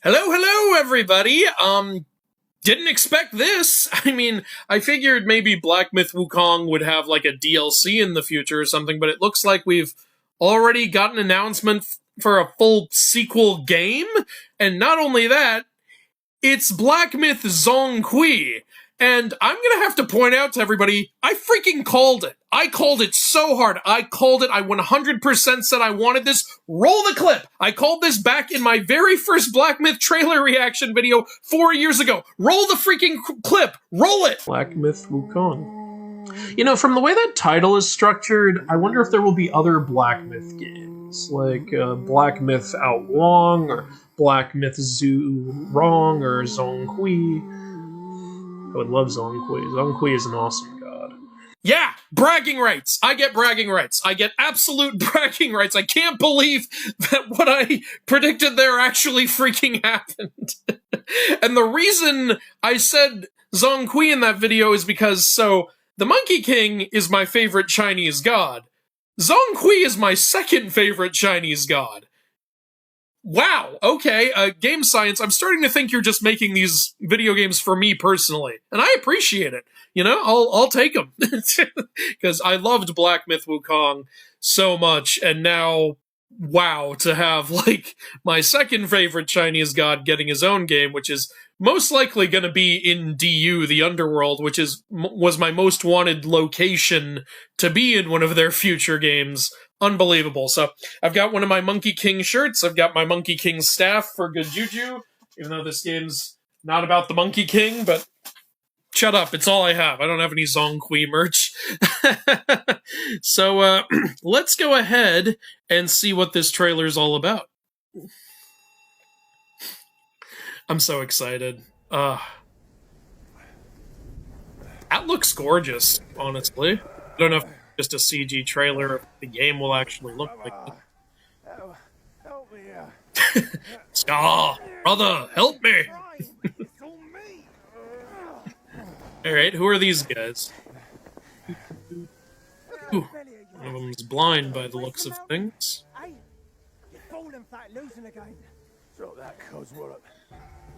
Hello, everybody. Didn't expect this. I mean, I figured maybe Black Myth Wukong would have like a DLC in the future or something, but it looks like we've already got an announcement for a full sequel game. And not only that, it's Black Myth Zongqi. And I'm gonna have to point out to everybody, I freaking called it. I called it so hard. I called it. I 100% said I wanted this. Roll the clip. I called this back in my very first Black Myth trailer reaction video 4 years ago. Roll the freaking clip. Roll it. Black Myth Wukong. You know, from the way that title is structured, I wonder if there will be other Black Myth games, like Black Myth Out Wong, or Black Myth Zhu Rong, or Zongqi. I would love Zongqi. Zongqi is an awesome god. Yeah! Bragging rights! I get bragging rights. I get absolute bragging rights. I can't believe that what I predicted there actually freaking happened. And the reason I said Zongqi in that video is because, so, the Monkey King is my favorite Chinese god. Zongqi is my second favorite Chinese god. Wow, okay, game science, I'm starting to think you're just making these video games for me personally, and I appreciate it. You know, I'll take them. Because I loved Black Myth Wukong so much, and now, wow, to have, like, my second favorite Chinese god getting his own game, which is most likely going to be in DU, the Underworld, which was my most wanted location to be in one of their future games. Unbelievable. So, I've got one of my Monkey King shirts, I've got my Monkey King staff for good juju, even though this game's not about the Monkey King, but shut up, it's all I have. I don't have any Zongqi merch. So, let's go ahead and see what this trailer's all about. I'm so excited. That looks gorgeous, honestly. I don't know if just a CG trailer if the game will actually look like it. Help me. Scar, brother, help me! Alright, who are these guys? Ooh, one of them's blind by the looks of things. Hey, you're falling flat losing again. Drop that coswallop.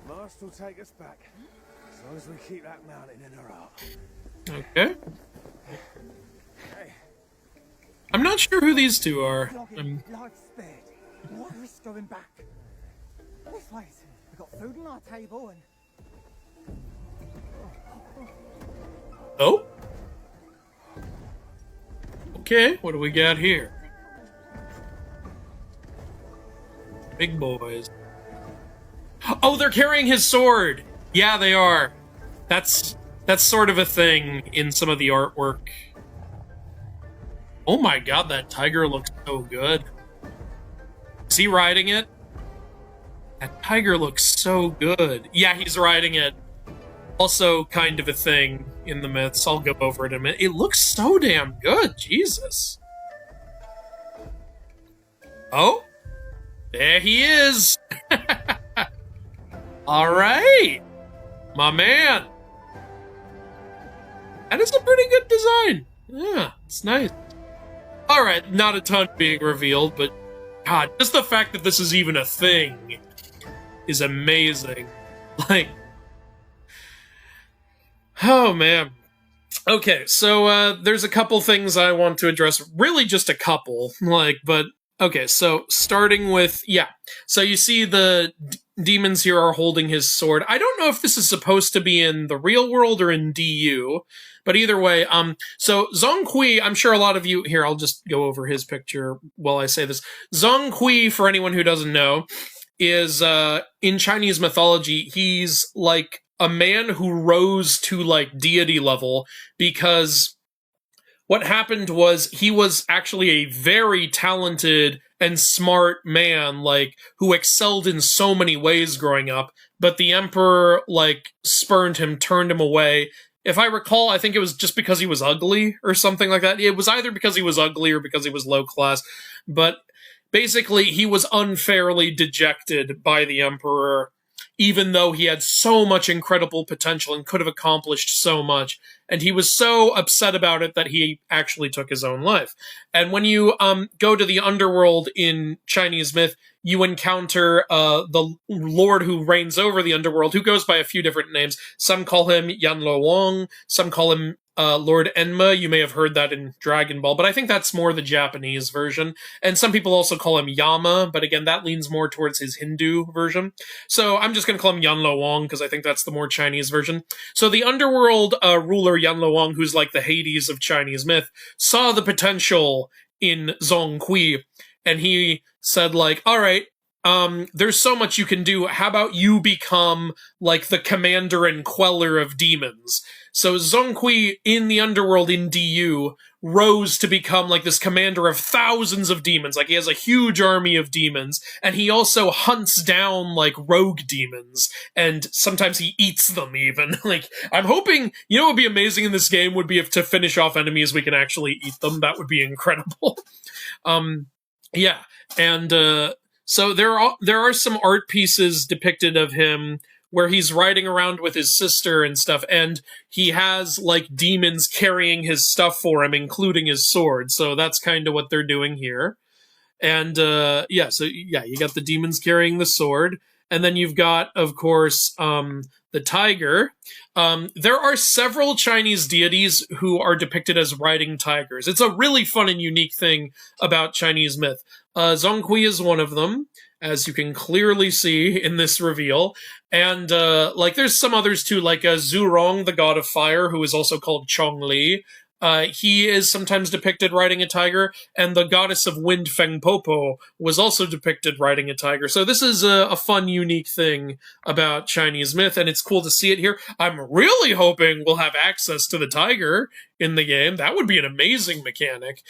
Master will take us back. As long as we keep that mountain in her heart. Okay. I'm not sure who these two are. Life spared. What risk going back? This way. We've got food on our table and... Oh? Okay, what do we got here? Big boys. Oh, they're carrying his sword! Yeah, they are. That's sort of a thing in some of the artwork. Oh my god, that tiger looks so good. Is he riding it? That tiger looks so good. Yeah, he's riding it. Also kind of a thing in the myths. I'll go over it in a minute. It looks so damn good. Jesus. Oh. There he is. Alright. My man. That is a pretty good design. Yeah, it's nice. Alright, not a ton being revealed, but god, just the fact that this is even a thing is amazing. Like, oh man. Okay, so there's a couple things I want to address. Really just a couple, but okay, so starting with, yeah. So you see the demons here are holding his sword. I don't know if this is supposed to be in the real world or in DU, but either way, so Zongqi, I'm sure a lot of you, here, I'll just go over his picture while I say this. Zongqi, for anyone who doesn't know, is, in Chinese mythology, he's, like, a man who rose to, like, deity level, because what happened was he was actually a very talented and smart man, like, who excelled in so many ways growing up, but the emperor, like, spurned him, turned him away. If I recall, I think it was just because he was ugly or something like that. It was either because he was ugly or because he was low class, but basically he was unfairly dejected by the emperor, even though he had so much incredible potential and could have accomplished so much. And he was so upset about it that he actually took his own life. And when you go to the underworld in Chinese myth, you encounter the lord who reigns over the underworld, who goes by a few different names. Some call him Yan Lo Wang, some call him Lord Enma. You may have heard that in Dragon Ball, but I think that's more the Japanese version. And some people also call him Yama, but again, that leans more towards his Hindu version. So I'm just going to call him Yan Lo Wang, because I think that's the more Chinese version. So the underworld ruler Yan Lo Wang, who's like the Hades of Chinese myth, saw the potential in Zhong Kui, and he said, like, all right, there's so much you can do. How about you become like the commander and queller of demons? So Zhong Kui in the underworld in DU rose to become like this commander of thousands of demons. Like, he has a huge army of demons, and he also hunts down like rogue demons, and sometimes he eats them even. Like, I'm hoping, what would be amazing in this game would be if to finish off enemies we can actually eat them. That would be incredible. Yeah, and so there are some art pieces depicted of him where he's riding around with his sister and stuff, and he has, like, demons carrying his stuff for him, including his sword. So that's kind of what they're doing here. And, so you got the demons carrying the sword. And then you've got, of course, the tiger. There are several Chinese deities who are depicted as riding tigers. It's a really fun and unique thing about Chinese myth. Zhong Kui is one of them, as you can clearly see in this reveal. And, there's some others too, like Zhu Rong, the god of fire, who is also called Chong Li. He is sometimes depicted riding a tiger, and the goddess of wind Feng Popo was also depicted riding a tiger. So this is a fun, unique thing about Chinese myth, and it's cool to see it here. I'm really hoping we'll have access to the tiger in the game. That would be an amazing mechanic.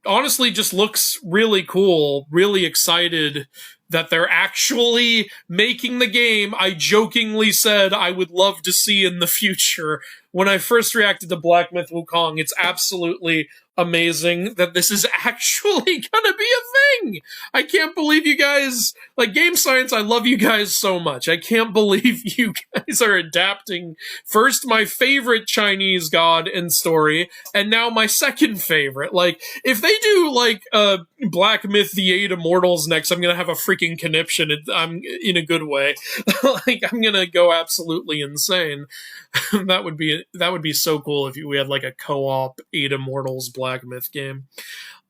Honestly, just looks really cool, really excited that they're actually making the game I jokingly said I would love to see in the future. When I first reacted to Black Myth Wukong, it's absolutely amazing that this is actually gonna be a thing. I can't believe you guys, like, Game Science, I love you guys so much. I can't believe you guys are adapting first my favorite Chinese god and story, and now my second favorite. Like, if they do, like, Black Myth The Eight Immortals next, I'm gonna have a freaking conniption. I'm in a good way. Like, I'm gonna go absolutely insane. That would be so cool if we had, like, a co-op Eight Immortals Black Myth game.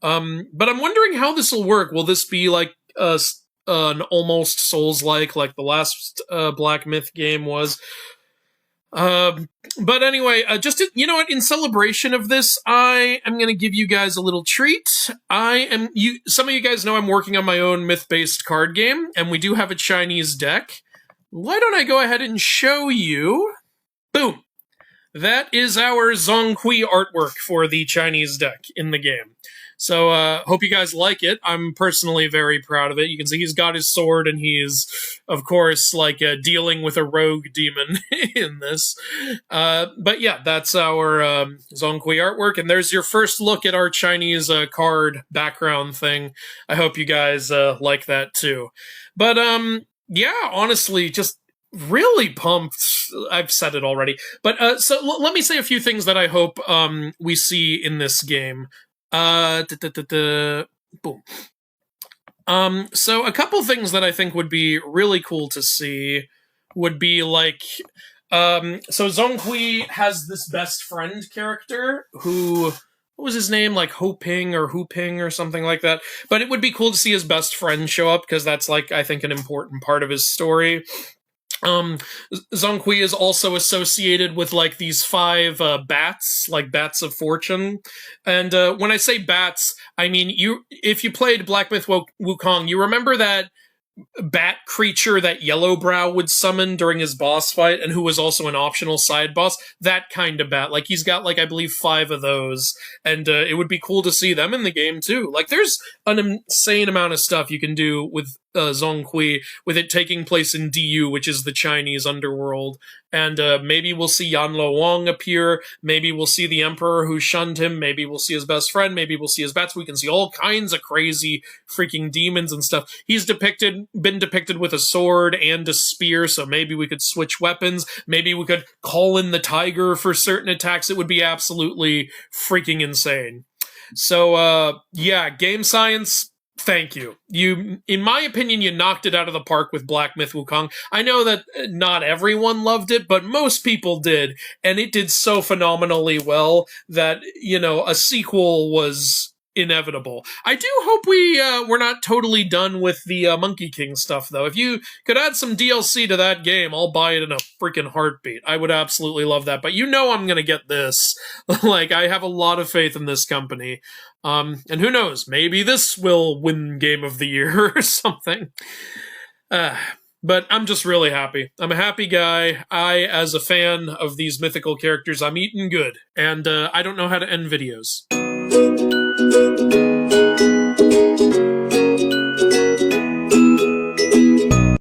But I'm wondering how this will work. Will this be like an almost Souls-like the last Black Myth game was? But anyway, in celebration of this, I am going to give you guys a little treat. Some of you guys know I'm working on my own myth-based card game, and we do have a Chinese deck. Why don't I go ahead and show you? Boom! That is our Zhong Kui artwork for the Chinese deck in the game. So, hope you guys like it. I'm personally very proud of it. You can see he's got his sword, and he's, of course, dealing with a rogue demon in this. But yeah, that's our Zhong Kui artwork, and there's your first look at our Chinese card background thing. I hope you guys like that too. But, yeah, honestly, just really pumped. I've said it already. But, so let me say a few things that I hope we see in this game. Boom. So a couple things that I think would be really cool to see would be so Zhong Kui has this best friend character who, what was his name? Like Ho Ping or Hu Ping or something like that. But it would be cool to see his best friend show up, because that's I think an important part of his story. Zhong Kui is also associated with these 5 bats, like bats of fortune. And when I say bats, I mean if you played Black Myth Wukong, you remember that bat creature that Yellowbrow would summon during his boss fight, and who was also an optional side boss? That kind of bat. He's got I believe 5 of those, and it would be cool to see them in the game too. There's an insane amount of stuff you can do with Zhong Kui, with it taking place in DU, which is the Chinese underworld. And maybe we'll see Yan Lo Wang appear, maybe we'll see the Emperor who shunned him, maybe we'll see his best friend, maybe we'll see his bats. We can see all kinds of crazy freaking demons and stuff. He's been depicted with a sword and a spear, so maybe we could switch weapons, maybe we could call in the tiger for certain attacks. It would be absolutely freaking insane. So, yeah, Game Science, thank you. You, in my opinion, you knocked it out of the park with Black Myth Wukong. I know that not everyone loved it, but most people did, and it did so phenomenally well that, you know, a sequel was inevitable. I do hope we're not totally done with the Monkey King stuff, though. If you could add some DLC to that game, I'll buy it in a freaking heartbeat. I would absolutely love that. But you know I'm gonna get this. Like, I have a lot of faith in this company. And who knows, maybe this will win Game of the Year or something. But I'm just really happy. I'm a happy guy. As a fan of these mythical characters, I'm eating good. And I don't know how to end videos.